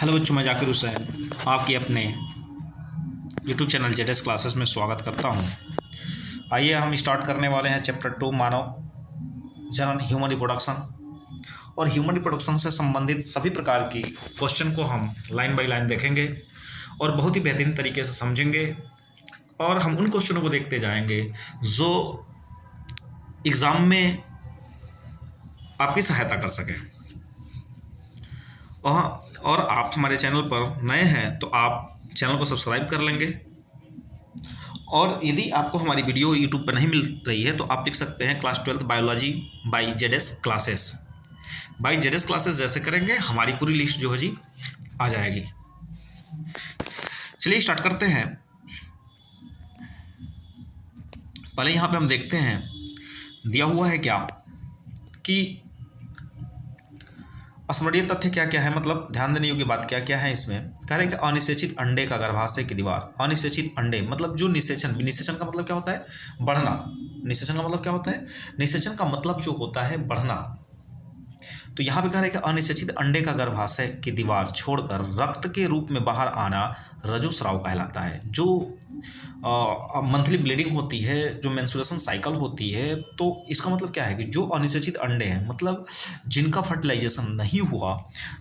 Hello बच्चों, मैं जाकिर हुसैन आपके अपने यूट्यूब चैनल जेडएस क्लासेस में स्वागत करता हूं। आइए हम स्टार्ट करने वाले हैं चैप्टर 2 मानव जनन ह्यूमन रिप्रोडक्शन। और ह्यूमन रिप्रोडक्शन से संबंधित सभी प्रकार की क्वेश्चन को हम लाइन बाय लाइन देखेंगे और बहुत ही बेहतरीन तरीके से समझेंगे। और हम उन क्वेश्चनों को देखते जाएंगे जो एग्ज़ाम में आपकी सहायता कर सकें। और आप हमारे चैनल पर नए हैं तो आप चैनल को सब्सक्राइब कर लेंगे। और यदि आपको हमारी वीडियो यूट्यूब पर नहीं मिल रही है तो आप लिख सकते हैं class 12th biology by ZS classes. By ZS classes जैसे करेंगे हमारी पूरी लिस्ट जो है जी आ जाएगी। चलिए स्टार्ट करते हैं। पहले यहाँ पे हम देखते हैं दिया हुआ है क्या कि स्मरणीय तथ्य क्या क्या है, मतलब ध्यान देने योग्य बात क्या क्या है। इसमें कह रहे हैं कि अनिषेचित अंडे का गर्भाशय की दीवार। अनिषेचित अंडे मतलब जो निषेचन, निषेचन का मतलब क्या होता है? बढ़ना। निषेचन का मतलब क्या होता है? निषेचन का मतलब जो होता है बढ़ना। तो यहाँ पे कह रहे हैं कि अनिषेचित अंडे का गर्भाशय की दीवार छोड़कर रक्त के रूप में बाहर आना रजोस्राव कहलाता है। जो मंथली ब्लीडिंग होती है, जो मेंस्ट्रुएशन साइकिल होती है, तो इसका मतलब क्या है कि जो अनिषेचित अंडे हैं, मतलब जिनका फर्टिलाइजेशन नहीं हुआ,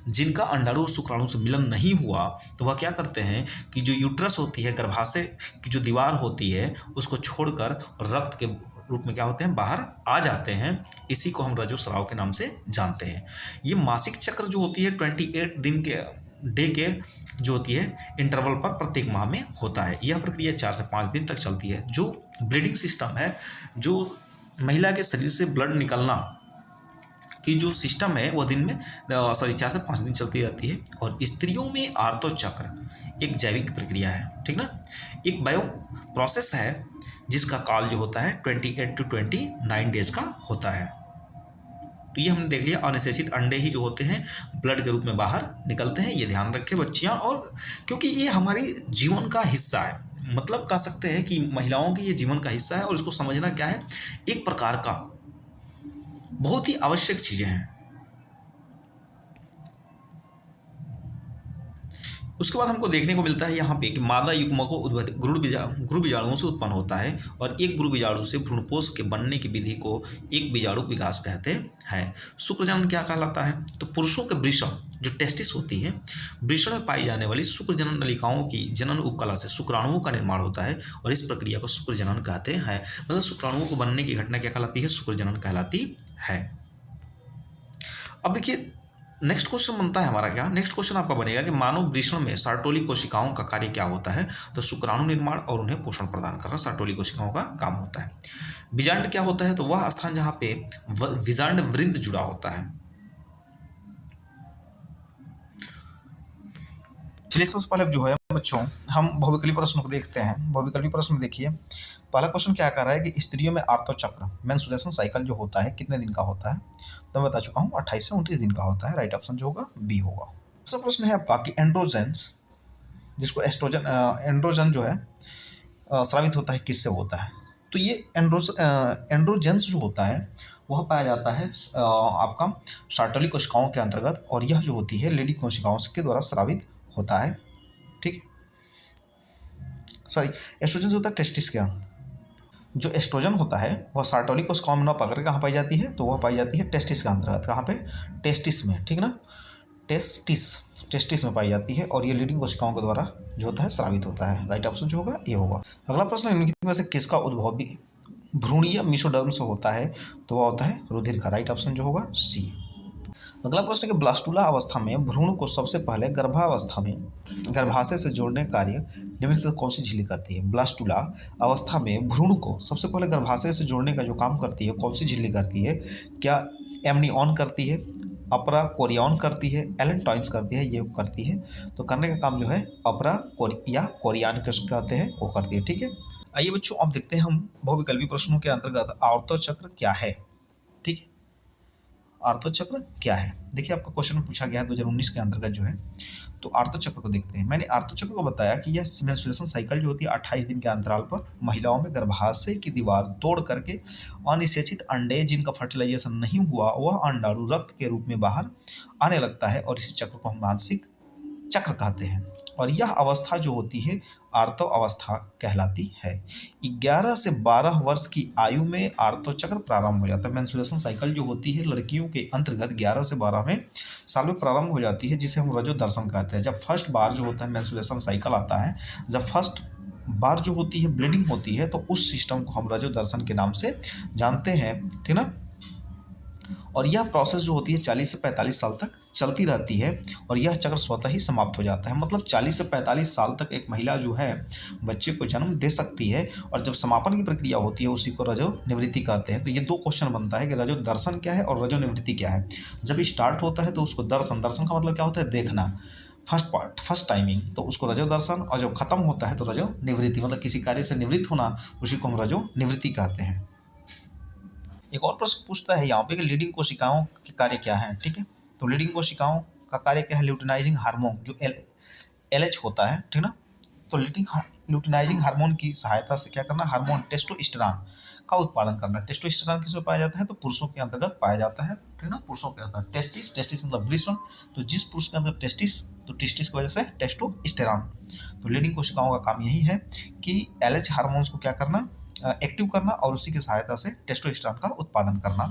जिनका अंडाणु शुक्राणु से मिलन नहीं हुआ, तो वह क्या करते हैं कि जो यूट्रस होती है, गर्भाशय की जो दीवार होती है, उसको छोड़कर रक्त के रूप में क्या होते हैं, बाहर आ जाते हैं। इसी को हम रजोस्राव के नाम से जानते हैं। ये मासिक चक्र जो होती है 28 दिन के डे के जो होती है इंटरवल पर प्रत्येक माह में होता है। यह प्रक्रिया 4 से 5 दिन तक चलती है। जो ब्लीडिंग सिस्टम है, जो महिला के शरीर से ब्लड निकलना की जो सिस्टम है वो दिन में 4 से 5 दिन चलती रहती है। और स्त्रियों में आर्तो चक्र एक जैविक प्रक्रिया है, ठीक ना, एक बायो प्रोसेस है जिसका काल जो होता है 28 to 29 डेज का होता है। तो ये हमने देख लिया, अनिषेचित अंडे ही जो होते हैं ब्लड के रूप में बाहर निकलते हैं। ये ध्यान रखें बच्चियां, और क्योंकि ये हमारी जीवन का हिस्सा है, मतलब कह सकते हैं कि महिलाओं के ये जीवन का हिस्सा है। और इसको समझना क्या है, एक प्रकार का बहुत ही आवश्यक चीजें हैं। उसके बाद हमको देखने को मिलता है यहाँ पे कि मादा युग्मकों गुरु बीजाणुओं से उत्पन्न होता है। और एक गुरु बीजाणु से भ्रूणपोष के बनने की विधि को एक बीजाणु विकास कहते हैं। शुक्रजनन क्या कहलाता है? तो पुरुषों के वृषण जो टेस्टिस होती है, वृषण में पाई जाने वाली शुक्रजनन नलिकाओं की जनन उपकला से शुक्राणुओं का निर्माण होता है। और इस प्रक्रिया को शुक्रजनन कहते हैं। मतलब शुक्राणुओं को बनने की घटना क्या कहलाती है? शुक्रजनन कहलाती है। अब देखिए नेक्स्ट क्वेश्चन बनता है हमारा क्या, नेक्स्ट क्वेश्चन आपका बनेगा कि मानव वृषण में सार्टोली कोशिकाओं का कार्य क्या होता है? तो शुक्राणु निर्माण और उन्हें पोषण प्रदान करना सार्टोली कोशिकाओं का काम होता है। बीजांड क्या होता है? तो वह स्थान जहां पे बीजांड वृंद जुड़ा होता है। चलिए सबसे पहले जो है बच्चों हम बहुविकल्पी प्रश्न को देखते हैं। बहुविकल्पी प्रश्न में देखिए पहला क्वेश्चन क्या कर रहा है कि स्त्रियों में आर्तो चक्र मेंस्ट्रुएशन साइकिल जो होता है कितने दिन का होता है? तो मैं बता चुका हूँ 28 से 29 दिन का होता है। राइट ऑप्शन जो होगा बी होगा। दूसरा प्रश्न है आपका कि एंड्रोजेंस, जिसको एस्ट्रोजन एंड्रोजन जो है स्रावित होता है किससे होता है? तो ये एंड्रोजेंस जो होता है वह पाया जाता है आपका सार्टोली कोशिकाओं के अंतर्गत। और यह जो होती है लेडी कोशिकाओं के द्वारा स्रावित होता है। ठीक है, सॉरी एस्ट्रोजन जो होता है टेस्टिस के अंदर। जो एस्ट्रोजन होता है वह सार्टोली कोशिकाओं में न पकड़ कहाँ पाई जाती है? तो वह पाई जाती है टेस्टिस के अंतर्गत। कहाँ पे? टेस्टिस में, ठीक ना, टेस्टिस में पाई जाती है। और ये लीडिंग कोशिकाओं के द्वारा जो होता है स्रावित होता है। राइट ऑप्शन जो होगा ये होगा। अगला प्रश्न निम्नलिखित में से किसका उद्भव भी भ्रूणीय मेसोडर्म से होता है? तो वह होता है रुधिर का। राइट ऑप्शन जो होगा सी। अगला प्रश्न है कि ब्लास्टुला अवस्था में भ्रूण को सबसे पहले गर्भावस्था में गर्भाशय से जोड़ने कार्य निम्नलिखित कौन सी झिल्ली करती है? ब्लास्टुला अवस्था में भ्रूण को सबसे पहले गर्भाशय से जोड़ने का जो काम करती है कौन सी झिल्ली करती है? क्या एमनियॉन करती है, अपरा कोरियन करती है, एलेंटॉइंस करती है? ये करती है। तो करने का काम जो है अपरा या कोरियन किसको कहते हैं वो करती है। ठीक है, आइए बच्चों अब देखते हैं हम बहुविकल्पी प्रश्नों के अंतर्गत आवर्त चक्र क्या है। ठीक है, आर्तो चक्र क्या है? देखिए आपका क्वेश्चन में पूछा गया है 2019 के अंतर्गत जो है। तो आर्तो चक्र को देखते हैं। मैंने आर्तो चक्र को बताया कि यह मेंस्ट्रुएशन साइकिल जो होती है 28 दिन के अंतराल पर महिलाओं में गर्भाशय की दीवार तोड़ करके अनिषेचित अंडे जिनका फर्टिलाइजेशन नहीं हुआ वह अंडाणु रक्त के रूप में बाहर आने लगता है। और इसी चक्र को हम मासिक चक्र कहते हैं। और यह अवस्था जो होती है आर्तव अवस्था कहलाती है। 11 से 12 वर्ष की आयु में आर्तव चक्र प्रारंभ हो जाता है। मेंस्ट्रुएशन साइकिल जो होती है लड़कियों के अंतर्गत 11 से 12 में साल में प्रारंभ हो जाती है, जिसे हम रजो दर्शन कहते हैं। जब फर्स्ट बार जो होता है मेंस्ट्रुएशन साइकिल आता है, जब फर्स्ट बार जो होती है ब्लीडिंग होती है, तो उस सिस्टम को हम रजो दर्शन के नाम से जानते हैं, ठीक ना। और यह प्रोसेस जो होती है 40 से 45 साल तक चलती रहती है और यह चक्र स्वतः ही समाप्त हो जाता है। मतलब 40 से 45 साल तक एक महिला जो है बच्चे को जन्म दे सकती है, और जब समापन की प्रक्रिया होती है उसी को रजो निवृत्ति कहते हैं। तो ये दो क्वेश्चन बनता है कि रजो दर्शन क्या है और रजो निवृत्ति क्या है। जब स्टार्ट होता है तो उसको दर्शन, दर्शन का मतलब क्या होता है, देखना, फर्स्ट पार्ट, फर्स्ट टाइमिंग, तो उसको रजो दर्शन, और जब खत्म होता है तो रजो निवृत्ति, मतलब किसी कार्य से निवृत्त होना, उसी को हम रजो निवृत्ति कहते हैं। एक और प्रश्न पूछता है यहाँ पे कि लीडिंग कोशिकाओं के कार्य क्या है, ठीक है। तो लीडिंग कोशिकाओं का कार्य क्या है, ल्यूटिनाइजिंग हार्मोन जो LH होता है, ठीक ना। तो ल्यूटिनाइजिंग हार्मोन की सहायता से क्या करना, हार्मोन टेस्टोस्टेरोन का उत्पादन करना। टेस्टोस्टेरोन किसमें पाया जाता है, तो पुरुषों के अंतर्गत पाया जाता है, ठीक ना। पुरुषों के अंतर्गत टेस्टिस, टेस्टिस मतलब वृषण, तो जिस पुरुष के अंदर टेस्टिस, तो टेस्टिस की वजह से टेस्टोस्टेरोन। तो लीडिंग कोशिकाओं का काम यही है कि LH हार्मोन्स को क्या करना, एक्टिव करना, और उसी की सहायता से टेस्टोस्टेरोन का उत्पादन करना।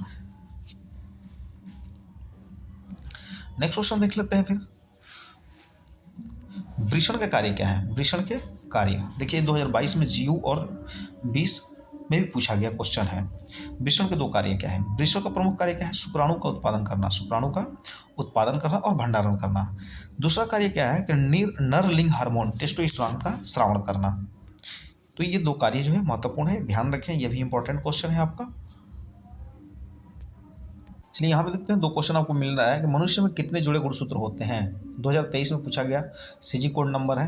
नेक्स्ट क्वेश्चन देख लेते हैं फिर, वृषण के कार्य क्या है। वृषण के कार्य देखिए 2022 में GU और 20 में भी पूछा गया क्वेश्चन है। वृषण के दो कार्य क्या है। वृषण का प्रमुख कार्य क्या है, शुक्राणु का उत्पादन करना, शुक्राणु का उत्पादन करना और भंडारण करना। दूसरा कार्य क्या है कि नर लिंग हार्मोन टेस्टोस्टेरोन का श्रावण करना। तो ये दो कार्य जो है महत्वपूर्ण है, ध्यान रखें, ये भी इंपॉर्टेंट क्वेश्चन है आपका। चलिए यहाँ पे देखते हैं, दो क्वेश्चन आपको मिल रहा है कि मनुष्य में कितने जुड़े गुणसूत्र होते हैं। 2023 में पूछा गया, CG कोड नंबर है।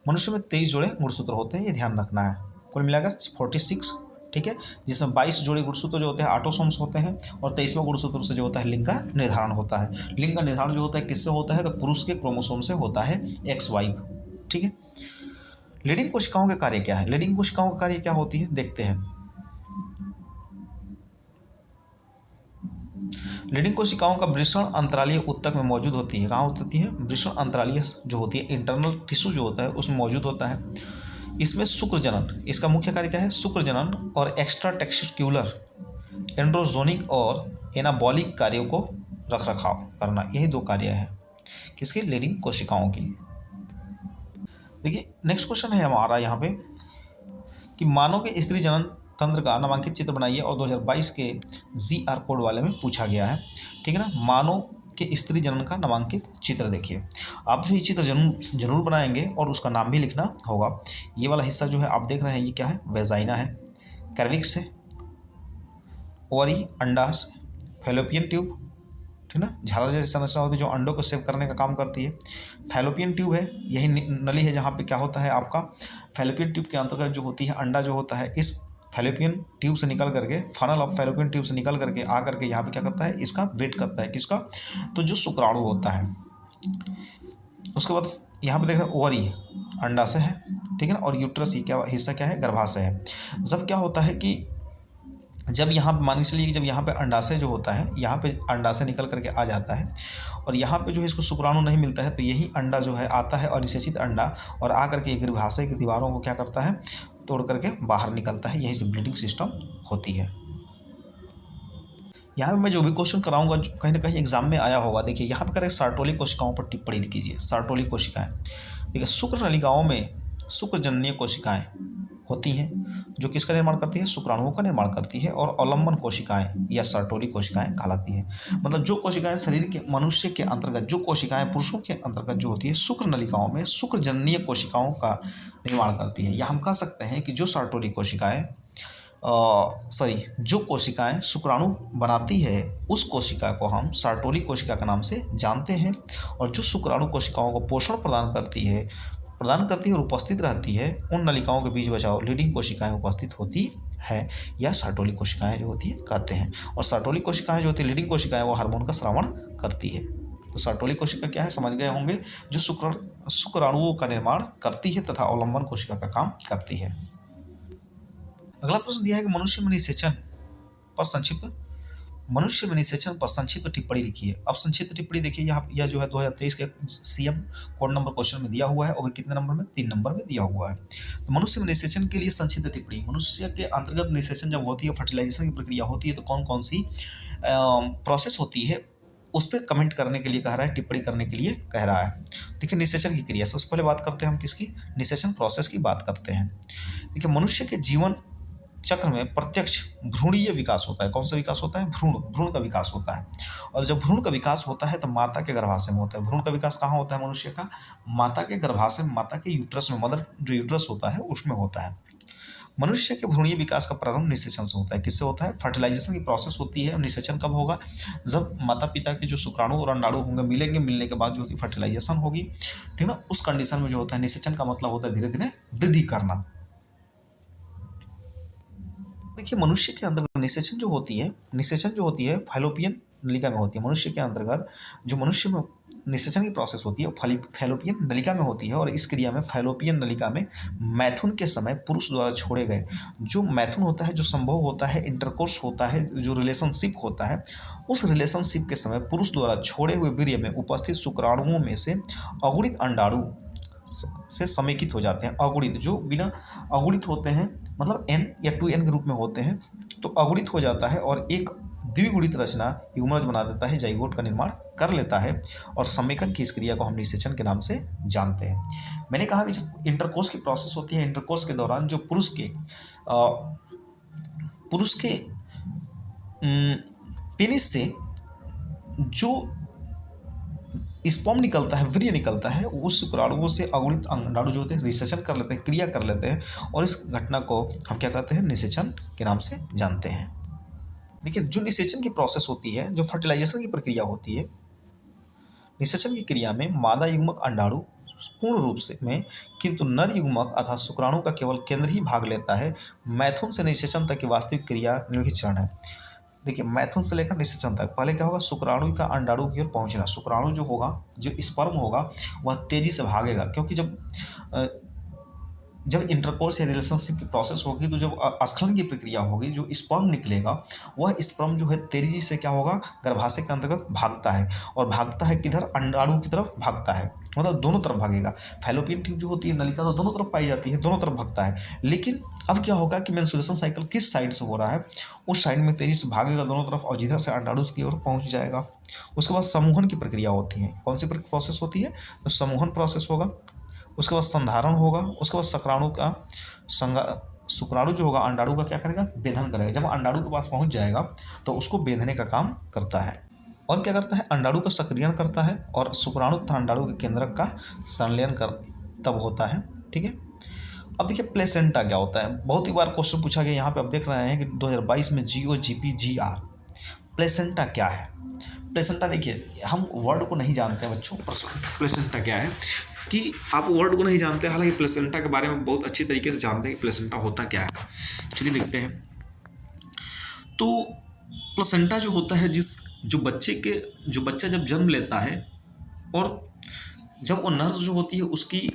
मनुष्य में 23 जोड़े गुणसूत्र होते हैं, ये ध्यान रखना है। कुल मिलाकर 46, ठीक है, जिसमें 22 जोड़े गुणसूत्र जो होते हैं ऑटोसोम्स होते हैं, और 23वां गुणसूत्र से जो होता है लिंग का निर्धारण होता है। लिंग का निर्धारण जो होता है किससे होता है, तो पुरुष के क्रोमोसोम से होता है, XY, ठीक है। लीडिंग कोशिकाओं के कार्य क्या है। लीडिंग कोशिकाओं का कार्य क्या होती है, देखते हैं। लीडिंग कोशिकाओं का वृषण अंतरालीय ऊतक में मौजूद होती है। कहाँ होती है, वृषण अंतरालीय जो होती है, इंटरनल टिश्यू जो होता है उसमें मौजूद होता है। इसमें शुक्र जनन, इसका मुख्य कार्य क्या है, शुक्र जनन और एक्स्ट्रा टेक्स्टिक्युलर, एंड्रोजोनिक और एनाबॉलिक कार्यों को रख रखाव करना, यही दो कार्य है किसकी, लीडिंग कोशिकाओं की। देखिए नेक्स्ट क्वेश्चन है हमारा यहाँ पे कि मानव के स्त्री जनन तंत्र का नामांकित चित्र बनाइए, और 2022 के GR कोड वाले में पूछा गया है, ठीक है ना। मानव के स्त्री जनन का नामांकित चित्र देखिए, आप जो ये चित्र जरूर बनाएंगे और उसका नाम भी लिखना होगा। ये वाला हिस्सा जो है आप देख रहे हैं, ये क्या है, वेजाइना है, कैर्विक्स है, ओवरी, अंडाशय, फैलोपियन ट्यूब, ठीक ना, झालर जैसी संरचना होती है जो अंडों को सेव करने का काम करती है। फैलोपियन ट्यूब है, यही नली है जहाँ पे क्या होता है आपका, फैलोपियन ट्यूब के अंतर्गत जो होती है अंडा जो होता है, इस फैलोपियन ट्यूब से निकल करके, फनल ऑफ फैलोपियन ट्यूब से निकल करके आ करके यहाँ पे क्या करता है, इसका वेट करता है, किसका, तो जो शुक्राणु होता है। उसके बाद यहाँ पे देख रहे हैं ओवरी अंडाशय है, ठीक है ना, और यूट्रस, ये क्या हिस्सा क्या है, गर्भाशय है। जब क्या होता है कि जब यहाँ पे मान के चलिए कि जब यहाँ पे अंडाशय जो होता है, यहाँ पे अंडाशय निकल करके आ जाता है, और यहाँ पे जो है इसको शुक्राणु नहीं मिलता है, तो यही अंडा जो है आता है अनिषेचित अंडा, और आ करके ये गर्भाशय की दीवारों को क्या करता है, तोड़ करके बाहर निकलता है, यहीं से ब्लीडिंग सिस्टम होती है। यहाँ पे मैं जो भी क्वेश्चन कराऊंगा कहीं ना कहीं एग्जाम में आया होगा। देखिए यहाँ पे करें सार्टोली कोशिकाओं पर टिप्पणी कीजिए। सार्टोली कोशिकाएं, देखिए शुक्र नलिकाओं में शुक्र जननीय कोशिकाएं होती हैं जो किसका निर्माण करती है, शुक्राणुओं का निर्माण करती है, और अवलंबन कोशिकाएं या सर्टोली कोशिकाएं कहलाती हैं। मतलब जो कोशिकाएं शरीर के, मनुष्य के अंतर्गत, जो कोशिकाएं पुरुषों के अंतर्गत जो होती है शुक्र नलिकाओं में शुक्र जननीय कोशिकाओं का निर्माण करती है, या हम कह सकते हैं कि जो सर्टोली कोशिकाएं जो कोशिकाएं शुक्राणु बनाती है उस कोशिका को हम सर्टोली कोशिका के नाम से जानते हैं, और जो शुक्राणु कोशिकाओं को पोषण प्रदान करती है और उपस्थित रहती है, उन नलिकाओं के बीच बचाव लीडिंग कोशिकाएं उपस्थित होती है, या सर्टोली कोशिकाएं जो होती है कहते हैं। और सर्टोली कोशिकाएं जो होती है, लीडिंग कोशिकाएं, वो हार्मोन का स्रावण करती है। तो सर्टोली कोशिका क्या है समझ गए होंगे, जो शुक्राणुओं का निर्माण करती है तथा अवलंबन कोशिका का काम करती है। अगला प्रश्न दिया है कि मनुष्य में निषेचन पर संक्षिप्त मनुष्य में निषेचन पर संक्षिप्त टिप्पणी लिखिए। अब संक्षिप्त टिप्पणी देखिए, यहाँ यह जो है 2023 के सीएम कोड नंबर क्वेश्चन में दिया हुआ है, और कितने नंबर में, 3 नंबर में दिया हुआ है। तो मनुष्य में निषेचन के लिए संक्षिप्त टिप्पणी, मनुष्य के अंतर्गत निषेचन जब होती है, फर्टिलाइजेशन की प्रक्रिया होती है, तो कौन कौन सी प्रोसेस होती है उस पर कमेंट करने के लिए कह रहा है, टिप्पणी करने के लिए कह रहा है। देखिए निषेचन की क्रिया, सबसे पहले बात करते हैं हम किसकी, निषेचन प्रोसेस की बात करते हैं। देखिए मनुष्य के जीवन चक्र में प्रत्यक्ष भ्रूणीय विकास होता है। कौन सा विकास होता है, भ्रूण का विकास होता है। और जब भ्रूण का विकास होता है तो माता के गर्भाशय में होता है। भ्रूण का विकास कहाँ होता है मनुष्य का, माता के गर्भाशय में, माता के यूट्रस में, मदर जो यूट्रस होता है उसमें होता है। मनुष्य के भ्रूणीय विकास का प्रारंभ निषेचन से होता है। किससे होता है, फर्टिलाइजेशन की प्रोसेस होती है। निषेचन कब होगा, जब माता पिता के जो शुक्राणु और अंडाणु होंगे मिलेंगे, मिलने के बाद जो होती फर्टिलाइजेशन होगी, ठीक ना। उस कंडीशन में जो होता है निषेचन का मतलब होता है धीरे धीरे वृद्धि करना। देखिए मनुष्य के अंतर्गत निषेचन जो होती है फैलोपियन नलिका में होती है। मनुष्य के अंतर्गत जो मनुष्य में निषेचन की प्रोसेस होती है वो फैलोपियन नलिका में होती है। और इस क्रिया में फैलोपियन नलिका में मैथुन के समय पुरुष द्वारा छोड़े गए जो मैथुन होता है, जो संभोग होता है, इंटरकोर्स होता है, जो रिलेशनशिप होता है, उस रिलेशनशिप के समय पुरुष द्वारा छोड़े हुए वीर्य में उपस्थित शुक्राणुओं में से अगुणित अंडाणु से समेकित हो जाते हैं। अगुणित जो बिना अगुणित होते हैं, मतलब n या 2n के रूप में होते हैं, तो अगुणित हो जाता है और एक द्विगुणित रचना युग्मज बना देता है, जाइगोट का निर्माण कर लेता है। और समेकन की इस क्रिया को हम निषेचन के नाम से जानते हैं। मैंने कहा कि जब इंटरकोर्स की प्रोसेस होती है, इंटरकोर्स के दौरान जो पुरुष के पेनिस से जो स्पर्म निकलता है, वीर्य निकलता है, उस शुक्राणुओं से अगुणित अंडाणु जो होते हैं निषेचन कर लेते हैं, क्रिया कर लेते हैं, और इस घटना को हम क्या कहते हैं, निषेचन के नाम से जानते हैं। देखिए जो निषेचन की प्रोसेस होती है, जो फर्टिलाइजेशन की प्रक्रिया होती है, निषेचन की क्रिया में मादा युग्मक अंडाणु पूर्ण रूप से में, किंतु नर युग्मक अर्थात शुक्राणु का केवल केंद्र ही भाग लेता है। मैथुन से निषेचन तक की वास्तविक क्रिया निम्नलिखित चरण है। देखिए मैथुन से लेकर निषेचन तक पहले क्या होगा, शुक्राणु का अंडाणु की ओर पहुंचना। शुक्राणु जो होगा, जो स्पर्म होगा, वह तेजी से भागेगा, क्योंकि जब इंटरकोर्स या रिलेशनशिप की प्रोसेस होगी, तो जब स्खलन की प्रक्रिया होगी, जो स्पर्म निकलेगा वह स्पर्म जो है तेजी से क्या होगा, गर्भाशय के अंतर्गत भागता है। और भागता है किधर, अंडाणु की तरफ भागता है, मतलब दोनों तरफ भागेगा। फैलोपियन ट्यूब जो होती है नलिका, तो दोनों तरफ पाई जाती है, दोनों तरफ भागता है। लेकिन अब क्या होगा कि मेंस्ट्रुएशन साइकिल किस साइड से हो रहा है, उस साइड में तेजी से भागेगा दोनों तरफ, और जिधर से अंडाणु की ओर पहुंच जाएगा। उसके बाद समूहन की प्रक्रिया होती है। कौन सी प्रोसेस होती है, तो समूहन प्रोसेस होगा। उसके बाद संधारण होगा। उसके बाद शुक्राणु का शुक्राणु जो होगा अंडाणु का क्या करेगा, भेदन करेगा। जब अंडाणु के पास पहुंच जाएगा तो उसको भेदने का काम करता है। और क्या करता है, अंडाणु का सक्रियण करता है, और शुक्राणु तथा अंडाणु के केंद्रक का संलयन कर तब होता है। ठीक है। अब देखिए प्लेसेंटा क्या होता है, बहुत ही बार क्वेश्चन पूछा गया। यहाँ पे आप देख रहे हैं कि 2022 में GOGPGR प्लेसेंटा क्या है। प्लेसेंटा देखिए हम वर्ड को नहीं जानते हैं बच्चों, प्लेसेंटा क्या है कि आप वर्ड को नहीं जानते, हालांकि प्लेसेंटा के बारे में बहुत अच्छी तरीके से जानते हैं कि प्लेसेंटा होता क्या है। चलिए देखते हैं। तो प्लेसेंटा जो होता है, जो बच्चा जब जन्म लेता है, और जब वो नर्स जो होती है उसकी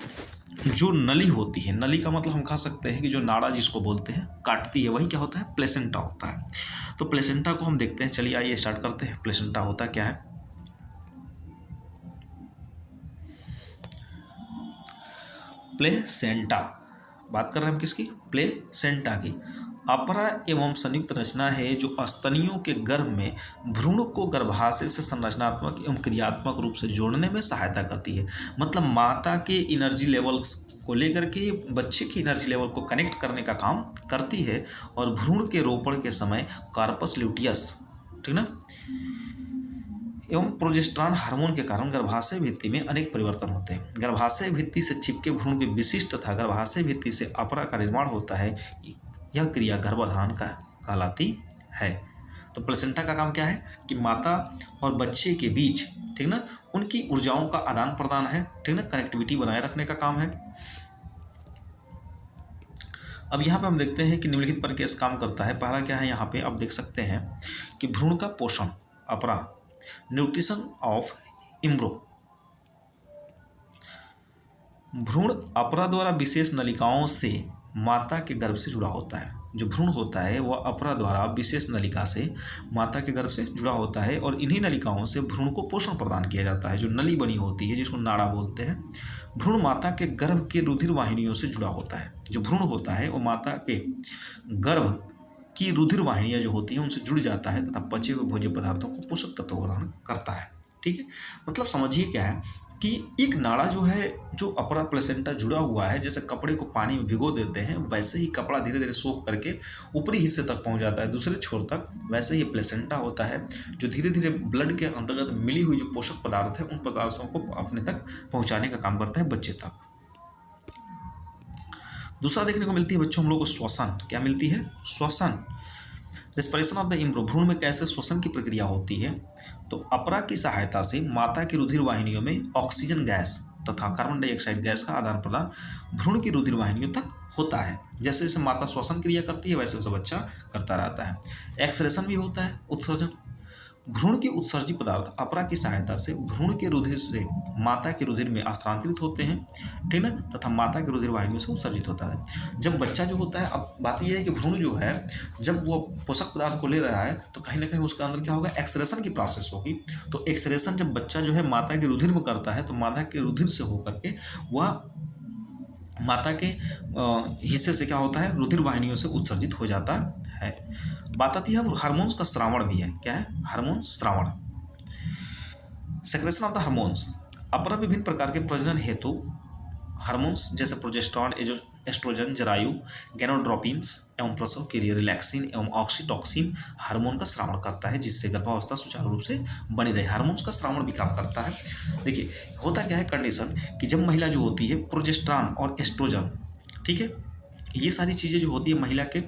जो नली होती है, नली का मतलब हम कह सकते हैं कि जो नाड़ा जिसको बोलते हैं काटती है, वही क्या होता है, प्लेसेंटा होता है। तो प्लेसेंटा को हम देखते हैं। चलिए आइए स्टार्ट करते हैं। प्लेसेंटा होता क्या है। प्लेसेंटा बात कर रहे हैं हम किसकी, प्लेसेंटा की। अपरा एवं संयुक्त रचना है जो स्तनियों के गर्भ में भ्रूण को गर्भाशय से संरचनात्मक एवं क्रियात्मक रूप से जोड़ने में सहायता करती है। मतलब माता के एनर्जी लेवल को लेकर के बच्चे की एनर्जी लेवल को कनेक्ट करने का काम करती है। और भ्रूण के रोपण के समय कार्पस ल्यूटियस, ठीक ना, एवं प्रोजेस्टेरॉन हार्मोन के कारण गर्भाशय भित्ति में अनेक परिवर्तन होते हैं। गर्भाशय भित्ति से चिपके भ्रूण के विशिष्ट तथा गर्भाशय भित्ति से अपरा का निर्माण होता है। यह क्रिया गर्भाधान का कहलाती है। तो प्लेसेंटा का काम क्या है कि माता और बच्चे के बीच, ठीक ना, उनकी ऊर्जाओं का आदान प्रदान है, ठीक ना, कनेक्टिविटी बनाए रखने का काम है। अब यहाँ पे हम देखते हैं कि निम्नलिखित पर कैसे काम करता है। पहला क्या है, यहाँ पे आप देख सकते हैं कि भ्रूण का पोषण, अपरा, न्यूट्रिशन ऑफ इम्ब्रो। भ्रूण अपरा द्वारा विशेष नलिकाओं से माता के गर्भ से जुड़ा होता है। जो भ्रूण होता है वह अपरा द्वारा विशेष नलिका से माता के गर्भ से जुड़ा होता है और इन्हीं नलिकाओं से भ्रूण को पोषण प्रदान किया जाता है। जो नली बनी होती है जिसको नाड़ा बोलते हैं, भ्रूण माता के गर्भ के रुधिर वाहिनियों से जुड़ा होता है। जो भ्रूण होता है वो माता के गर्भ की रुधिर वाहिनियाँ जो होती हैं उनसे जुड़ जाता है तथा पचे हुए भोज्य पदार्थों को पोषक तत्व प्रदान करता है। ठीक है, मतलब समझिए क्या है कि एक नाड़ा जो है, जो अपरा प्लेसेंटा जुड़ा हुआ है, जैसे कपड़े को पानी में भिगो देते हैं वैसे ही कपड़ा धीरे धीरे सोख करके ऊपरी हिस्से तक पहुंच जाता है, दूसरे छोर तक। वैसे ही प्लेसेंटा होता है जो धीरे धीरे ब्लड के अंतर्गत मिली हुई जो पोषक पदार्थ है उन पदार्थों को अपने तक पहुंचाने का काम करता है बच्चे तक। दूसरा देखने को मिलती है बच्चों हम लोग को श्वसन। क्या मिलती है? श्वसन। Respiration of the एम्ब्रो। भ्रूण में कैसे श्वसन की प्रक्रिया होती है? तो अपरा की सहायता से माता की रुधिर वाहिनियों में ऑक्सीजन गैस तथा कार्बन डाइऑक्साइड गैस का आदान प्रदान भ्रूण की रुधिर वाहिनियों तक होता है। जैसे जैसे माता श्वसन क्रिया करती है वैसे वैसे बच्चा करता रहता है। एक्सक्रेशन भी होता है, उत्सर्जन। भ्रूण के उत्सर्जित पदार्थ अपरा की सहायता से भ्रूण के रुधिर से माता के रुधिर में स्थानांतरित होते हैं, ठीक है, तथा माता के रुधिर वाहिनियों से उत्सर्जित होता है। जब बच्चा जो होता है, अब बात यह है कि भ्रूण जो है जब वो पोषक पदार्थ को ले रहा है तो कहीं ना कहीं उसके अंदर क्या होगा, एक्सक्रेशन की प्रोसेस होगी। तो एक्सक्रेशन जब बच्चा जो है माता के रुधिर में करता है तो माता के रुधिर से होकर के वह माता के हिस्से से क्या होता है, रुधिर वाहिनियों से उत्सर्जित हो जाता है। बात आती है हार्मोन्स का स्रावण भी है। क्या है? हार्मोन स्रावण। Secretion of the hormones. अपरा विभिन्न प्रकार के प्रजनन हेतु हार्मोन्स जैसे प्रोजेस्टेरॉन, एस्ट्रोजन, जरायु, गैनोट्रोपिन्स एवं प्रसव के लिए रिलैक्सिन एवं ऑक्सीटॉक्सिन हार्मोन का स्रावण करता है, जिससे गर्भावस्था सुचारू रूप से बनी रहे। हार्मोन्स का स्रावण भी काम करता है। देखिए होता क्या है कंडीशन कि जब महिला जो होती है प्रोजेस्टेरॉन और एस्ट्रोजन, ठीक है, ये सारी चीज़ें जो होती है महिला के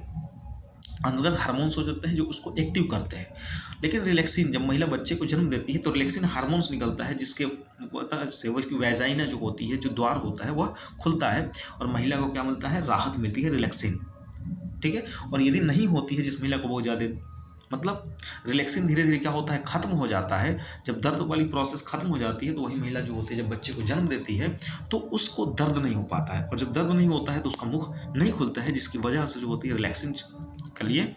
अंतर्गत हार्मोन्स हो जाते हैं जो उसको एक्टिव करते हैं। लेकिन रिलैक्सिन, जब महिला बच्चे को जन्म देती है तो रिलैक्सिन हार्मोन्स निकलता है जिसके सेवा की वैजाइना जो होती है, जो द्वार होता है वह खुलता है और महिला को क्या मिलता है, राहत मिलती है, रिलैक्सिन। ठीक है, और यदि नहीं होती है जिस महिला को बहुत ज़्यादा, मतलब रिलैक्सिन धीरे धीरे क्या होता है, खत्म हो जाता है। जब दर्द वाली प्रोसेस खत्म हो जाती है तो वही महिला जो होती है जब बच्चे को जन्म देती है तो उसको दर्द नहीं हो पाता है, और जब दर्द नहीं होता है तो उसका मुख नहीं खुलता है, जिसकी वजह से जो होती है रिलैक्सिन के लिए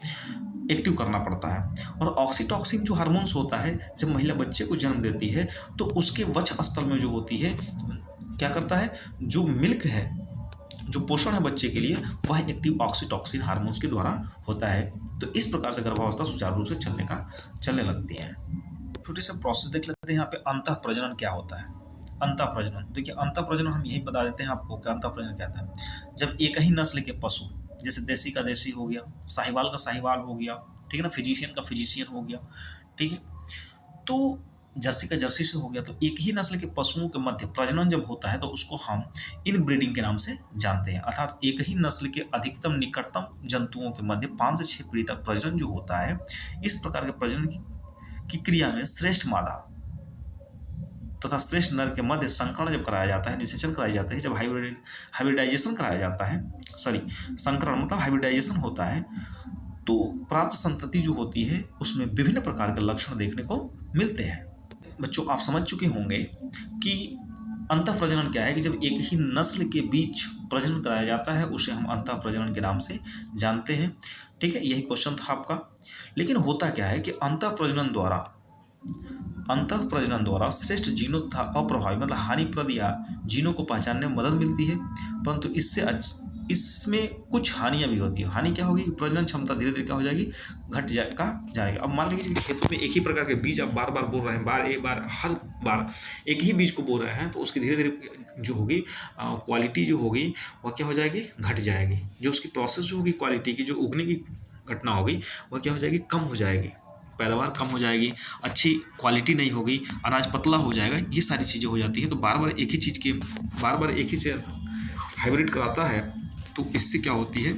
एक्टिव करना पड़ता है। और ऑक्सीटॉक्सिन जो हार्मोन्स होता है जब महिला बच्चे को जन्म देती है तो उसके वक्ष स्थल में जो होती है क्या करता है, जो मिल्क है, जो पोषण है बच्चे के लिए, वह एक्टिव ऑक्सीटॉक्सिन हार्मोन्स के द्वारा होता है। तो इस प्रकार से गर्भावस्था सुचारू रूप से चलने लगती है। छोटे से प्रोसेस देख लेते हैं यहाँ पे। अंतः प्रजनन क्या होता है? अंतः प्रजनन, देखिए अंतः प्रजनन हम यही बता देते हैं आपको कि अंतः प्रजनन क्या होता है। जब एक ही नस्ल के पशु, जैसे देसी का देसी हो गया, साहिवाल का साहिवाल हो गया, ठीक है ना, फिजिशियन का फिजिशियन हो गया, ठीक है, तो जर्सी का जर्सी से हो गया, तो एक ही नस्ल के पशुओं के मध्य प्रजनन जब होता है तो उसको हम इनब्रीडिंग के नाम से जानते हैं। अर्थात एक ही नस्ल के अधिकतम निकटतम जंतुओं के मध्य 5 से 6 पीढ़ी तक प्रजनन जो होता है, इस प्रकार के प्रजनन की क्रिया में श्रेष्ठ मादा तथा श्रेष्ठ नर के मध्य संकरण जब कराया जाता है, निषेचन कराए जाते हैं, जब हाइब्रिडाइजेशन कराया जाता है, संकरण मतलब हाइब्रिडाइजेशन होता है, तो प्राप्त संतति जो होती है उसमें विभिन्न प्रकार के लक्षण देखने को मिलते हैं। बच्चों आप समझ चुके होंगे कि अंतः प्रजनन क्या है, कि जब एक ही नस्ल के बीच प्रजनन कराया जाता है उसे हम अंतः प्रजनन के नाम से जानते हैं। ठीक है, यही क्वेश्चन था आपका। लेकिन होता क्या है कि अंतः प्रजनन द्वारा श्रेष्ठ जीनों तथा अप्रभावी मतलब हानिप्रद या जीनों को पहचानने में मदद मिलती है, परंतु इसमें कुछ हानियां भी होती है। हानि क्या होगी, प्रजनन क्षमता धीरे धीरे क्या हो जाएगी, घट जाएगा। अब मान लीजिए खेतों में एक ही प्रकार के बीज आप बार बार बो रहे हैं, हर बार एक ही बीज को बो रहे हैं, तो उसकी धीरे धीरे जो होगी क्वालिटी जो होगी वह क्या हो जाएगी, घट जाएगी। जो उसकी प्रोसेस जो होगी क्वालिटी की, जो उगने की घटना होगी वह क्या हो जाएगी, कम हो जाएगी, पैदावार कम हो जाएगी, अच्छी क्वालिटी नहीं होगी, अनाज पतला हो जाएगा, ये सारी चीज़ें हो जाती हैं। तो बार बार एक ही से हाइब्रिड कराता है तो इससे क्या होती है।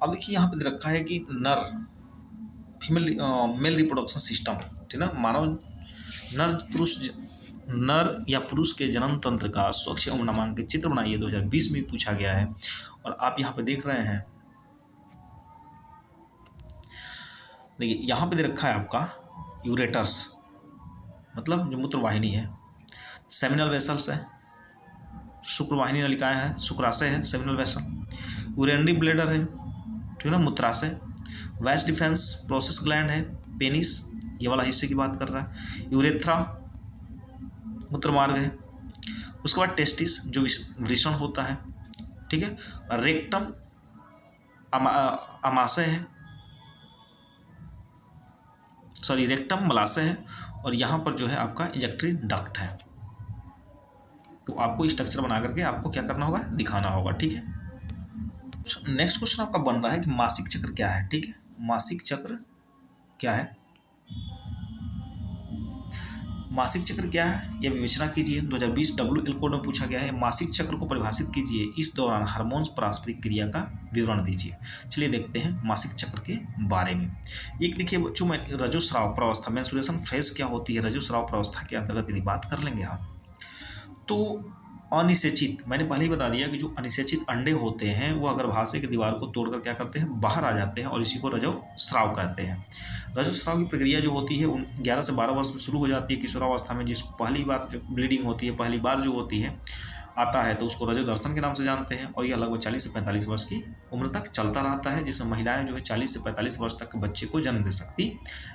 अब देखिए यहाँ पे रखा है कि मेल रिप्रोडक्शन सिस्टम, ठीक है ना, मानव नर या पुरुष के जन्म तंत्र का स्वच्छ एवं नामांकित चित्र बनाइए, 2020 में पूछा गया है। और आप यहाँ पे देख रहे हैं, देखिए यहाँ पे दे रखा है आपका यूरेटर्स, मतलब जो मूत्रवाहिनी है, सेमिनल वेसल्स है, शुक्रवाहिनी नलिकाएं हैं, शुक्राशय है, सेमिनल वेसल, यूरिनरी ब्लैडर है, ठीक है ना, मूत्राशय। वेस्ट डिफेंस प्रोसेस ग्लैंड है, पेनिस, ये वाला हिस्से की बात कर रहा है। यूरेथ्रा मूत्रमार्ग है। उसके बाद टेस्टिस जो वृषण होता है, ठीक है। रेक्टम अमाशय है, सॉरी रेक्टम मलाशय है, और यहाँ पर जो है आपका इजेक्टरी डक्ट है। तो आपको स्ट्रक्चर बना करके आपको क्या करना होगा, दिखाना होगा, ठीक है। नेक्स्ट क्वेश्चन आपका बन रहा है कि मासिक चक्र क्या है, ठीक है। मासिक चक्र क्या है, मासिक चक्र क्या है, यह विवेचना कीजिए। 2020 WL कोड में पूछा गया है, मासिक चक्र को परिभाषित कीजिए, इस दौरान हार्मोन्स पारस्परिक क्रिया का विवरण दीजिए। चलिए देखते हैं मासिक चक्र के बारे में। एक देखिए बच्चों में रजुस्राव प्रावस्था, मेंस्ट्रुएशन फेज क्या होती है, रजुस्राव प्रावस्था के अंतर्गत यदि बात कर लेंगे हम, तो अनिषेचित, मैंने पहले ही बता दिया कि जो अनिषेचित अंडे होते हैं वो गर्भाशय की दीवार को तोड़कर क्या करते हैं, बाहर आ जाते हैं, और इसी को रजोस्राव कहते हैं। रजोस्राव की प्रक्रिया जो होती है 11 से 12 वर्ष में शुरू हो जाती है, किशोरावस्था में जिसको पहली बार ब्लीडिंग होती है, पहली बार जो होती है आता है, तो उसको रजोदर्शन के नाम से जानते हैं। और यह लगभग 40 से 45 वर्ष की उम्र तक चलता रहता है, जिसमें महिलाएं जो है 40 से 45 वर्ष तक के बच्चे को जन्म दे सकती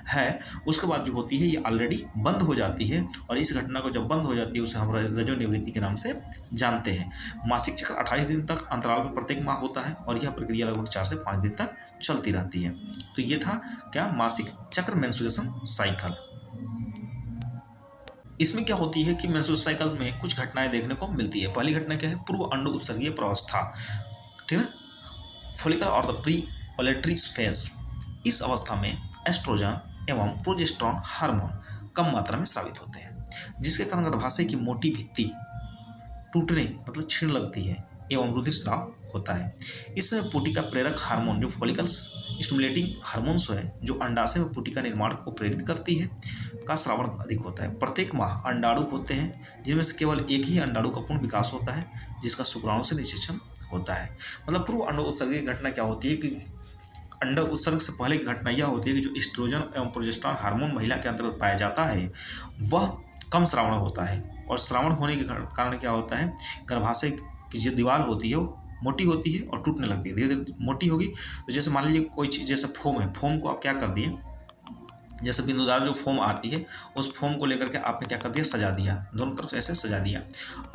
है। उसके बाद जो होती है ये ऑलरेडी बंद हो जाती है, और इस घटना को जब बंद हो जाती है उसे हम रजोनिवृत्ति के नाम से जानते हैं। मासिक चक्र 28 दिन तक अंतराल पर प्रत्येक माह होता है, और यह प्रक्रिया लगभग 4 से 5 दिन तक चलती रहती है। तो ये था क्या, मासिक चक्र, मेंस्ट्रुएशन साइकिल। इसमें क्या होती है कि मेंस्ट्रुएशन साइकिल्स में कुछ घटनाएं देखने को मिलती है। पहली घटना क्या है, पूर्व अंड उत्सर्गीय प्रावस्था, ठीक है, फोलिकल और द प्री ओलेट्री फेज। इस अवस्था में एस्ट्रोजन एवं प्रोजेस्टेरॉन हार्मोन कम मात्रा में स्रावित होते हैं, जिसके कारण गर्भाशय की मोटी भित्ति टूटने मतलब छीण लगती है एवं रुधिर स्राव होता है। इस समय पुटिका प्रेरक हार्मोन जो फॉलिकल स्टिमुलेटिंग हार्मोन्स है, जो अंडाशय में पुटिका निर्माण को प्रेरित करती है, का श्रावण अधिक होता है। प्रत्येक माह अंडाणु होते हैं, जिनमें से केवल एक ही अंडाणु का पूर्ण विकास होता है, जिसका शुक्राणु से निषेचन होता है। मतलब पूर्व अंड उत्सर्ग की घटना क्या होती है कि अंड उत्सर्ग से पहले की घटना यह होती है कि जो एस्ट्रोजन एवं प्रोजेस्टेरॉन हार्मोन महिला के अंतर्गत पाया जाता है वह कम श्रावण होता है, और श्रावण होने के कारण क्या होता है, गर्भाशय की जो दीवार होती है वो मोटी होती है और टूटने लगती है। धीरे धीरे मोटी होगी तो जैसे मान लीजिए कोई चीज़ जैसे फोम है, फोम को आप क्या कर दिए, जैसे बिंदुदार जो फोम आती है उस फोम को लेकर के आपने क्या कर दिया, सजा दिया, दोनों तरफ ऐसे सजा दिया।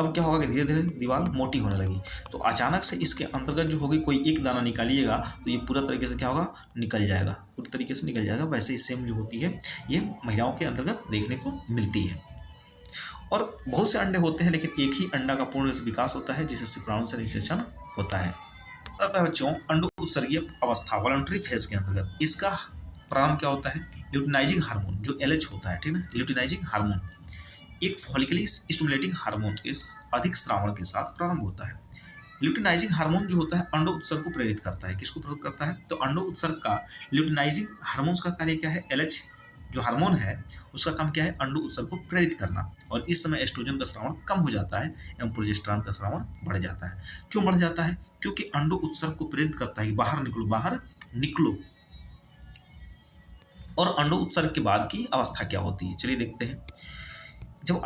अब क्या होगा कि धीरे धीरे दीवार मोटी होने लगी, तो अचानक से इसके अंतर्गत जो होगी कोई एक दाना निकालिएगा तो ये पूरा तरीके से क्या होगा, निकल जाएगा, पूरी तरीके से निकल जाएगा। वैसे ही सेम जो होती है ये महिलाओं के अंतर्गत देखने को मिलती है। और बहुत से अंडे होते हैं, लेकिन एक ही अंडा का पूर्ण विकास होता है, जिसे शुक्राणु से निषेचन होता है। बच्चों अंडो उत्सर्गीय अवस्था वॉलंटरी फेज के अंतर्गत इसका प्रारंभ क्या होता है, ल्यूटिनाइजिंग हार्मोन जो LH होता है, ठीक है, ल्यूटिनाइजिंग हार्मोन एक फॉलिकली स्टिमुलेटिंग हार्मोन के अधिक श्रावण के साथ प्रारंभ होता है। ल्यूटिनाइजिंग हार्मोन जो होता है अंडो उत्सर्ग को प्रेरित करता है। किसको प्रेरित करता है, तो अंडो उत्सर्ग का ल्यूटिनाइजिंग हार्मोन्स का कार्य क्या है, LH जो हार्मोन है उसका काम क्या है, अंडो उत्सर्ग को प्रेरित करना। और इस समय एस्ट्रोजन का श्रावण कम हो जाता है एवं प्रोजेस्टेरॉन का श्रावण बढ़ जाता है। क्यों बढ़ जाता है, क्योंकि अंडो उत्सर्ग को प्रेरित करता है कि बाहर निकलो, बाहर निकलो। और अंडो उत्सर्ग के बाद की अवस्था क्या होती है, चलिए देखते हैं। जब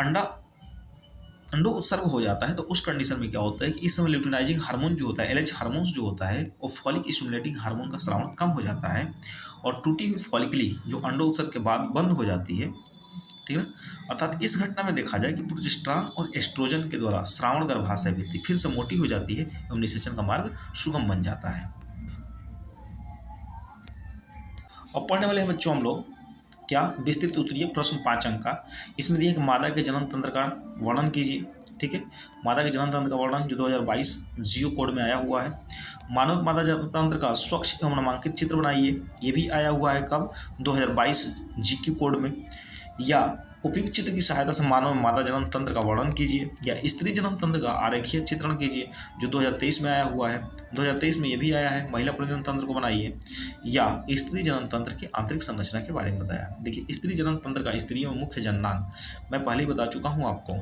अंडो उत्सर्ग हो जाता है तो उस कंडीशन में क्या होता है कि इस समय ल्यूटिनाइजिंग हार्मोन जो होता है, LH हार्मोन्स जो होता है, वो फॉलिक स्टिमुलेटिंग हार्मोन का श्रावण कम हो जाता है, और टूटी हुई फॉलिकली जो अंडो उत्सर्ग के बाद बंद हो जाती है, ठीक है। अर्थात इस घटना में देखा जाए कि प्रोजेस्टेरॉन और एस्ट्रोजन के द्वारा श्रावण गर्भाशय भित्ति फिर से मोटी हो जाती है एवं निषेचन का मार्ग सुगम बन जाता है। और पढ़ने वाले हैं बच्चों हम लोग क्या, विस्तृत उत्तरीय प्रश्न 5 अंक का। इसमें दिया कि मादा के जन्म तंत्र का वर्णन कीजिए, ठीक है। मादा के जन्म तंत्र का वर्णन जो 2022 जियो कोड में आया हुआ है। मानव मादा जन्म तंत्र का स्वच्छ एवं नामांकित चित्र बनाइए, ये भी आया हुआ है कब, 2022 GQ कोड में। या उपयुक्त चित्र की सहायता से मानव मादा जन्म तंत्र का वर्णन कीजिए, या स्त्री जन्म तंत्र का आरेखीय चित्रण कीजिए जो 2023 में आया हुआ है। 2023 में ये भी आया है, महिला प्रजनन तंत्र को बनाइए, या स्त्री जन्म तंत्र की आंतरिक संरचना के बारे में बताया। देखिए स्त्री जन्म तंत्र का स्त्रियों में मुख्य जननांग मैं पहले ही बता चुका हूँ आपको,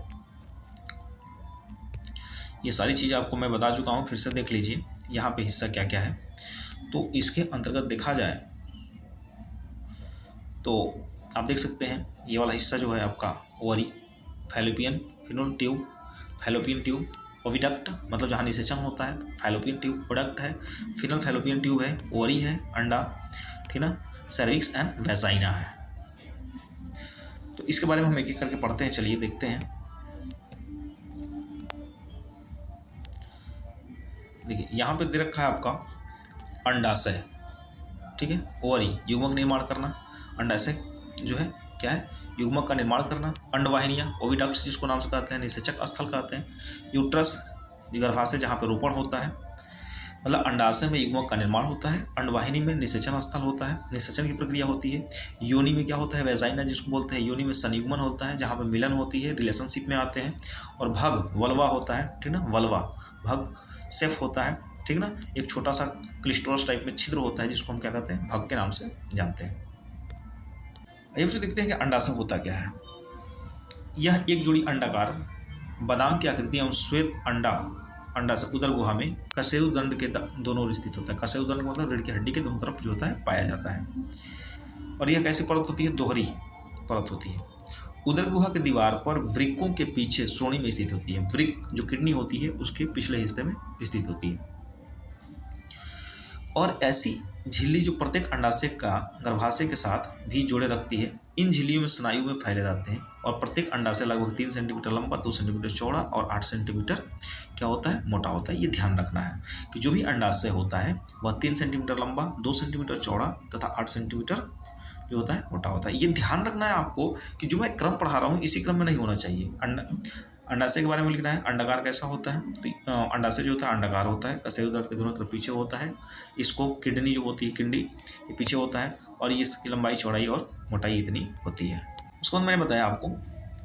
ये सारी चीज़ें आपको मैं बता चुका हूँ, फिर से देख लीजिए यहाँ पे हिस्सा क्या क्या है। तो इसके अंतर्गत देखा जाए तो आप देख सकते हैं ये वाला हिस्सा जो है आपका ovary, fallopian phenol tube, fallopian tube oviduct मतलब जहाँ निषेचन होता है, फैलोपियन ट्यूब प्रोडक्ट है, फिनल फैलोपियन ट्यूब है, ओवरी है, अंडा, ठीक ना, सर्विक्स एंड वेजाइना है। तो इसके बारे में हम एक एक करके पढ़ते हैं, चलिए देखते हैं। देखिए यहाँ पे दे रखा है आपका अंडाशय, ठीक है, ओवरी युग्मक निर्माण करना, अंडाशय जो है क्या है, युग्मक का निर्माण करना, अंडवाहिनियाँ ओविडक्ट्स जिसको नाम से कहते हैं, निषेचक स्थल कहते हैं, यूट्रस गर्भाशय जहाँ पे रोपण होता है, मतलब अंडाशय में युग्मक का निर्माण होता है, अंडवाहिनी में निषेचन स्थल होता है, निषेचन की प्रक्रिया होती है, योनि में क्या होता है, वेजाइना जिसको बोलते हैं, योनि में संयुग्मन होता है जहाँ पे मिलन होती है, रिलेशनशिप में आते हैं, और भग वल्वा होता है, ठीक ना, वल्वा भग सेफ होता है, ठीक ना, एक छोटा सा क्लिस्टोरस टाइप में छिद्र होता है जिसको हम क्या कहते हैं, भग के नाम से जानते हैं। आइए अब देखते हैं कि अंडाशय होता क्या है। यह एक जोड़ी अंडाकार बादाम की आकृति एवं श्वेत अंडाशय उदर गुहा में कशेरु दंड के दोनों ओर स्थित होता है। कशेरु दंड मतलब रीढ़ की हड्डी के दोनों तरफ जो होता है पाया जाता है। और यह कैसी परत होती है, दोहरी परत होती है। उदर गुहा के दीवार पर वृक्कों के पीछे श्रोणि में स्थित होती है। वृक्क जो किडनी होती है उसके पिछले हिस्से में स्थित होती है। और ऐसी झिल्ली जो प्रत्येक अंडाशय का गर्भाशय के साथ भी जोड़े रखती है। इन झिल्लियों में स्नायु में फैले रहते हैं और प्रत्येक अंडाशय लगभग 3 सेंटीमीटर लंबा, 2 सेंटीमीटर चौड़ा और 8 सेंटीमीटर क्या होता है, मोटा होता है। ये ध्यान रखना है कि जो भी अंडाशय होता है वह 3 सेंटीमीटर लंबा, 2 सेंटीमीटर चौड़ा तथा 8 सेंटीमीटर जो होता है मोटा होता है। ये ध्यान रखना है आपको कि जो मैं क्रम पढ़ा रहा हूँ इसी क्रम में नहीं होना चाहिए। अंडाशय के बारे में लिखना है, अंडाकार कैसा होता है, तो अंडाशय जो होता है अंडाकार होता है, कशेरु दंड के दोनों तरफ पीछे होता है, इसको किडनी जो होती है, किडनी ये पीछे होता है, और ये इसकी लंबाई चौड़ाई और मोटाई इतनी होती है। उसके बाद मैंने बताया आपको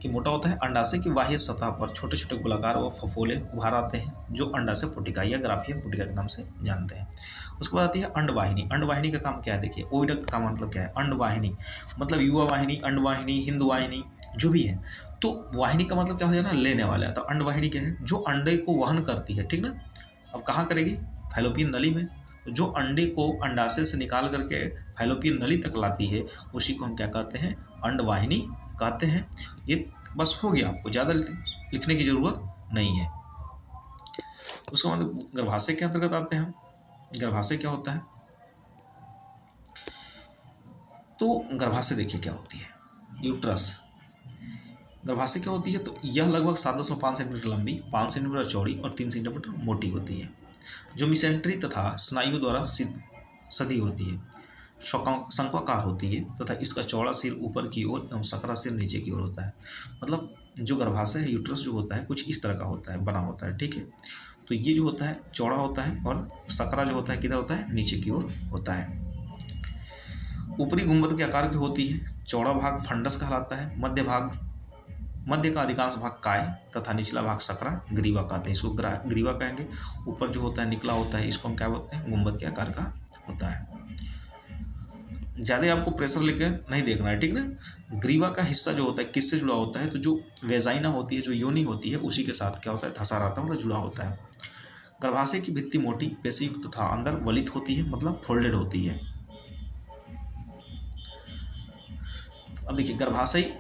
कि मोटा होता है। अंडाशय की बाह्य सतह पर छोटे छोटे गोलाकार व फफोले उभार आते हैं जो अंडाशय पुटिका या ग्राफियन पुटिका के नाम से जानते हैं। उसके बाद आती है अंडवाहिनी। अंडवाहिनी का काम क्या है, देखिए ओविडक्ट का मतलब क्या है, अंडवाहिनी मतलब युवा वाहिनी, अंडवाहिनी, हिंदवाहिनी जो भी है। तो वाहिनी का मतलब क्या हो जाए ना, लेने वाला है। तो अंडवाहिनी क्या है, जो अंडे को वहन करती है, ठीक ना। अब कहाँ करेगी, फैलोपियन नली में। तो जो अंडे को अंडाशय से निकाल करके फैलोपियन नली तक लाती है उसी को हम क्या कहते हैं, अंडवाहिनी कहते हैं। ये बस हो गया, आपको ज़्यादा लिखने की ज़रूरत नहीं है। उसके बाद गर्भाशय के अंतर्गत आते हैं। गर्भाशय क्या होता है, तो गर्भाशय देखिए क्या होती है, यूट्रस। गर्भाशय क्या होती है, तो यह लगभग 7.5 सेंटीमीटर लंबी, 5 सेंटीमीटर चौड़ी और 3 सेंटीमीटर मोटी होती है, जो मिसेंट्री तथा स्नायु द्वारा सधी होती है, शंक्वाकार होती है तथा इसका चौड़ा सिर ऊपर की ओर एवं सकरा सिर नीचे की ओर होता है। मतलब जो गर्भाशय है, यूट्रस जो होता है कुछ इस तरह का होता है, बना होता है, ठीक है। तो ये जो होता है चौड़ा होता है और सकरा जो होता है किधर होता है, नीचे की ओर होता है। ऊपरी गुंबद के आकार की होती है। चौड़ा भाग फंडस कहलाता है, मध्य का अधिकांश भाग काय तथा निचला भाग सकरा ग्रीवा कहते हैं, इसको ग्रीवा कहेंगे। ऊपर जो होता है निकला होता है, इसको हम क्या बोलते हैं, गुंबद के आकार का होता है। ज़्यादा आपको प्रेशर लेकर नहीं देखना है, ठीक ना। ग्रीवा का हिस्सा जो होता है किससे जुड़ा होता है, तो जो वेजाइना होती है, जो योनि होती है उसी के साथ क्या होता है, धसा रहता है, मतलब जुड़ा होता है। गर्भाशय की भित्ति मोटी, पेशीयुक्त तथा अंदर वलित होती है, मतलब फोल्डेड होती है। अब देखिए गर्भाशय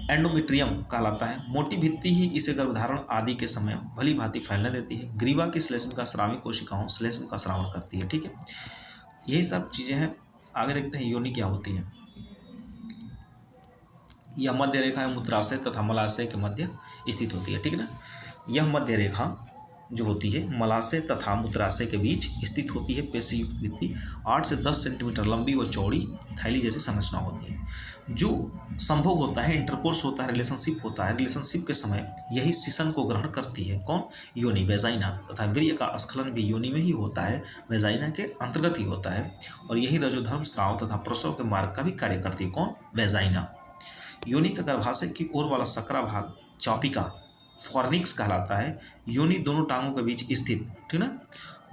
एंडोमेट्रियम कहलाता है। मोटी भित्ति ही इसे गर्भधारण आदि के समय भली भांति फैलने देती है। ग्रीवा की श्लेष्म का स्रावी कोशिकाओं श्लेष्म का स्रावण करती है, ठीक है। यही सब चीज़ें हैं। आगे देखते हैं योनि क्या होती है। यह मध्य रेखा है मूत्राशय तथा मलाशय के मध्य स्थित होती है, ठीक है ना। यह मध्य रेखा जो होती है मलाशय तथा मूत्राशय के बीच स्थित होती है। पेशीयुक्त भित्ति 8 से 10 सेंटीमीटर लंबी व चौड़ी थैली जैसी संरचना होती है। जो संभोग होता है, इंटरकोर्स होता है, रिलेशनशिप होता है, रिलेशनशिप के समय यही शिशन को ग्रहण करती है, कौन, योनि, वेजाइना। तथा वीर्य का स्खलन भी योनि में ही होता है, वेजाइना के अंतर्गत ही होता है। और यही रजोधर्म, स्राव तथा प्रसव के मार्ग का भी कार्य करती है, कौन, वेजाइना। योनि का गर्भाशय की ओर वाला सकरा भाग चौपिका फॉर्निक्स कहलाता है। योनि दोनों टांगों के बीच स्थित, ठीक ना,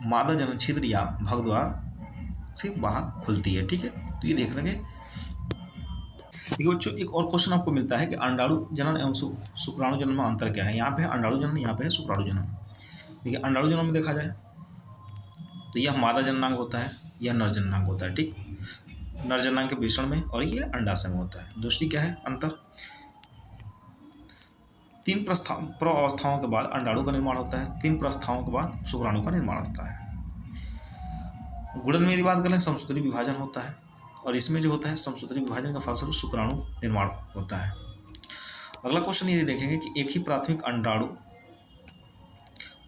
मादा जनन छिद्र या भगद्वार से बाहर खुलती है, ठीक है। तो ये देख लेंगे। देखिए बच्चों एक और क्वेश्चन आपको मिलता है कि अंडाणु जनन एवं शुक्राणु जनन में अंतर क्या है। यहाँ पे है अंडाणु जनन, यहाँ पे है शुक्राणु जनन। देखिए अंडाणु जनन में देखा जाए तो यह मादा जननांग होता है, यह नर जननांग होता है, ठीक। नर जननांग के वृषण में और ये अंडाशय में होता है। दूसरी क्या है अंतर, 3 प्रअवस्थाओं के बाद अंडाणु का निर्माण होता है, 3 प्रस्थाओं के बाद शुक्राणु का निर्माण होता है। गुणन में यदि बात करें समसूत्री विभाजन होता है और इसमें जो होता है समसूत्री विभाजन का फलस्वरूप शुक्राणु निर्माण होता है। अगला क्वेश्चन ये देखेंगे कि एक ही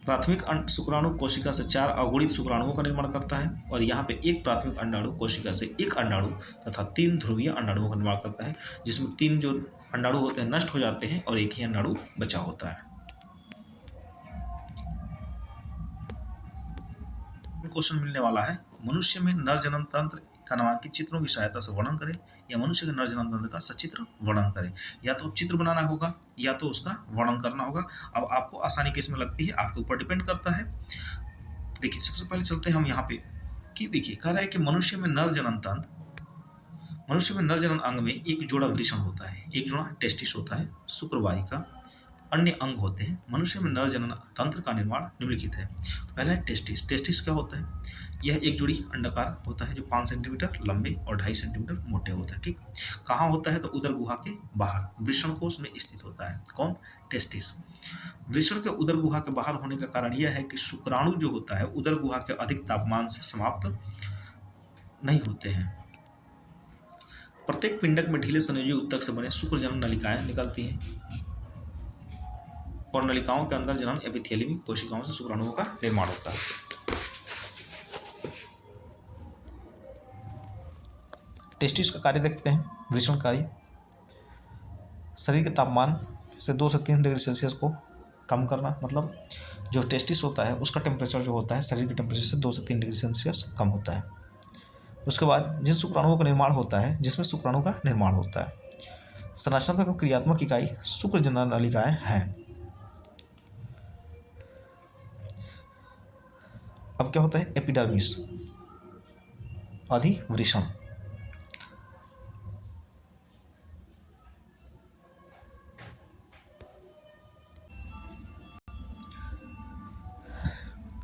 प्राथमिक शुक्राणु कोशिका से 4 अगुणित शुक्राणुओं का निर्माण करता है और यहाँ पे एक प्राथमिक अंडाणु कोशिका से एक अंडाणु तथा 3 ध्रुवीय अंडाणुओं का निर्माण करता है, जिसमें 3 जो अंडाणु होते हैं नष्ट हो जाते हैं और एक ही अंडाणु बचा होता है। क्वेश्चन मिलने वाला है, मनुष्य में नर जनन तंत्र का नामांकित चित्रों की सहायता से वर्णन करें या मनुष्य के नर जनन तंत्र का सचित्र वर्णन करें। या तो चित्र बनाना होगा या तो उसका वर्णन करना होगा। अब आपको आसानी किस में लगती है, आपके ऊपर डिपेंड करता है। देखिए सबसे पहले चलते हैं हम यहाँ पे कि देखिए कह रहा है कि मनुष्य में नर जनन अंग में एक जोड़ा वृषण होता है, एक जोड़ा टेस्टिस होता है, शुक्रवाहिका अन्य अंग होते हैं। मनुष्य में नर जनन तंत्र का निर्माण निम्नलिखित है। पहला है टेस्टिस। टेस्टिस क्या होता है, यह एक जोड़ी अंडाकार होता है जो 5 सेंटीमीटर लंबे और 2.5 सेंटीमीटर मोटे होते हैं। ठीक, कहाँ होता है तो उदर गुहा के बाहर वृषण कोश में स्थित होता है। कौन, टेस्टिस। वृषण के उदर गुहा के बाहर होने का कारण यह है कि शुक्राणु जो होता है उदर गुहा के अधिक तापमान से समाप्त नहीं होते हैं। प्रत्येक पिंडक में ढीले संयोजी उत्तक से बने शुक्रजनन नलिकाएं निकलती हैं और नलिकाओं के अंदर जनन एपिथेलियमी कोशिकाओं से शुक्राणुओं का निर्माण होता है। टेस्टिस का कार्य देखते हैं। वृषण कार्य शरीर के तापमान से 2 से 3 डिग्री सेल्सियस को कम करना, मतलब जो टेस्टिस होता है उसका टेम्परेचर जो होता है शरीर के टेम्परेचर से 2 से 3 डिग्री सेल्सियस कम होता है। उसके बाद जिन शुक्राणुओं का निर्माण होता है, जिसमें शुक्राणु का निर्माण होता है, संरचनात्मक और क्रियात्मक इकाई शुक्रजनन नलिकाएं हैं। अब क्या होता है, एपिडर्मिस अधिवृषण।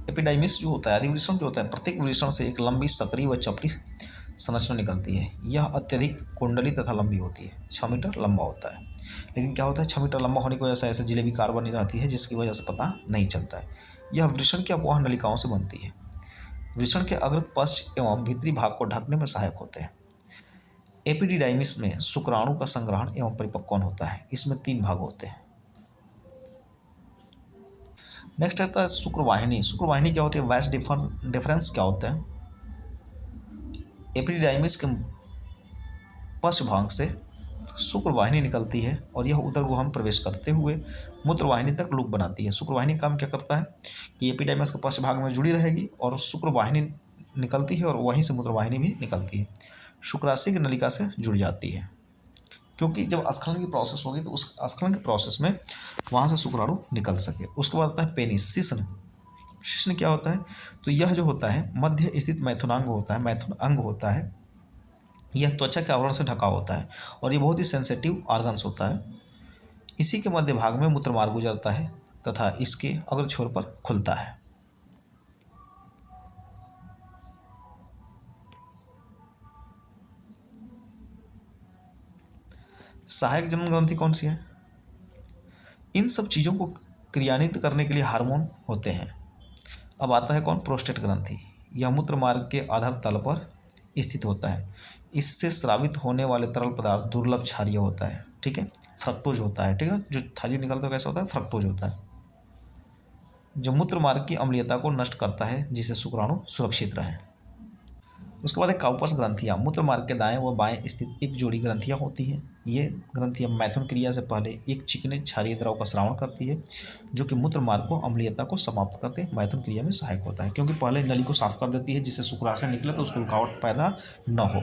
एपिडाइमिस जो होता है, अधिवृषण जो होता है, प्रत्येक वृषण से एक लंबी सक्रिय व चपटी संरचना निकलती है। यह अत्यधिक कुंडली तथा लंबी होती है, 6 मीटर लंबा होता है। लेकिन क्या होता है, 6 मीटर लंबा होने की वजह से ऐसे जिलेबी कार बनी रहती है जिसकी वजह से पता नहीं चलता है। यह वृषण की अपोह नलिकाओं से बनती है। वृषण के अग्र, पश्च एवं भीतरी भाग को ढकने में सहायक होते हैं। एपिडिडाइमिस में शुक्राणु का संग्रहण एवं परिपक्वन होता है। इसमें 3 भाग होते हैं। नेक्स्ट आता है शुक्रवाहिनी। शुक्रवाहिनी क्या होती है, वैस डिफरेंस क्या होता है। एपिडिडाइमिस के पश्च भाग से शुक्रवाहिनी निकलती है और यह उदर गुहा में प्रवेश करते हुए मूत्रवाहिनी तक लूप बनाती है। शुक्रवाहिनी काम क्या करता है कि एपिडाइमिस के पश्च भाग में जुड़ी रहेगी और शुक्रवाहिनी निकलती है और वहीं से मूत्रवाहिनी भी निकलती है, शुक्राशय की नलिका से जुड़ जाती है। क्योंकि जब स्खलन की प्रोसेस होगी तो उस स्खलन की प्रोसेस में वहाँ से शुक्राणु निकल सके। उसके बाद आता है पेनिस, शिश्न। शिश्न क्या होता है, तो यह जो होता है मध्य स्थित मैथुनांग होता है, मैथुन अंग होता है। यह त्वचा के आवरण से ढका होता है और ये बहुत ही सेंसिटिव ऑर्गन्स होता है। इसी के मध्य भाग में मूत्रमार्ग गुजरता है तथा इसके अग्र छोर पर खुलता है। सहायक जनन ग्रंथि कौन सी है, इन सब चीज़ों को क्रियान्वित करने के लिए हार्मोन होते हैं। अब आता है कौन, प्रोस्टेट ग्रंथि। यह मूत्र मार्ग के आधार तल पर स्थित होता है। इससे स्रावित होने वाले तरल पदार्थ दुर्लभ क्षारीय होता है। ठीक है, फ्रक्टोज होता है। ठीक है, जो थाली निकलता है कैसा होता है, फ्रक्टोज होता है, जो मूत्र मार्ग की अम्लीयता को नष्ट करता है जिससे शुक्राणु सुरक्षित रहे। उसके बाद एक काउपस ग्रंथियाँ, मूत्र मार्ग के दाएं व बाएं स्थित एक जोड़ी ग्रंथियाँ होती हैं। ये ग्रंथियाँ मैथुन क्रिया से पहले एक चिकने क्षारीय द्रव का स्रावण करती है जो कि मूत्र मार्ग को अम्लीयता को समाप्त करते मैथुन क्रिया में सहायक होता है। क्योंकि पहले नली को साफ कर देती है जिससे शुक्राशय निकले तो उसको रुकावट पैदा न हो।